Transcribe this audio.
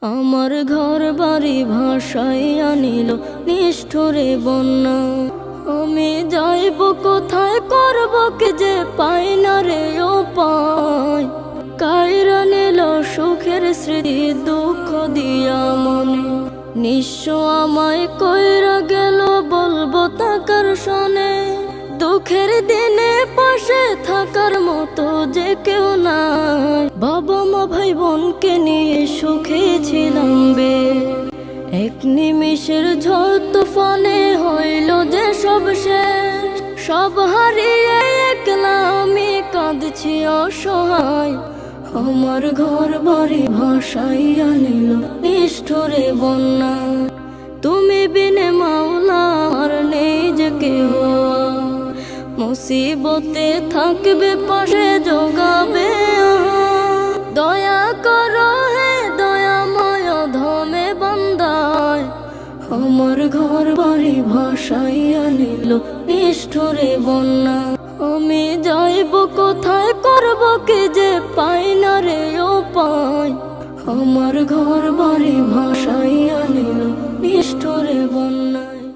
আমার ঘর বাড়ি ভাসাইয়া নিল নিষ্ঠুরে বন্যা। আমি যাইব কোথায়, করব কি যে পাই না রে উপায়। কাইরা নিল সুখের স্মৃতি, দুঃখ দিয়া মনে। নিঃস্ব আমায় কইরা গেল, বলবো তাকার শোনে। দুঃখের দিনে পাশে থাকার মতো যে কেউ নাই। বাবা মা ভাই বোনকে নিয়ে সুখে ছিলাম বে। এক নিমিষের ঝড় তুফানে হইল যে সব শেষ। সব হারিয়ে একলা আমি কাঁদছি অসহায়। আমার ঘর বাড়ি ভাসাইয়া নিল নিষ্ঠুরে বন্যা। তুমি বিনে মাওলা আর নেই যে কেহ, মুসিবতে থাকবে পাশে জোগাবে। দয়া করো হে দয়াময় ধমে বান্দায়। আমার ঘর বাড়ি ভাসাইয়া নিল নিষ্ঠুরে বন্যা। আমি যাইব কোথায়, করব কি যে পাই না রে উপায়। আমার ঘর বাড়ি ভাসাইয়া নিল নিষ্ঠুরে বন্যা।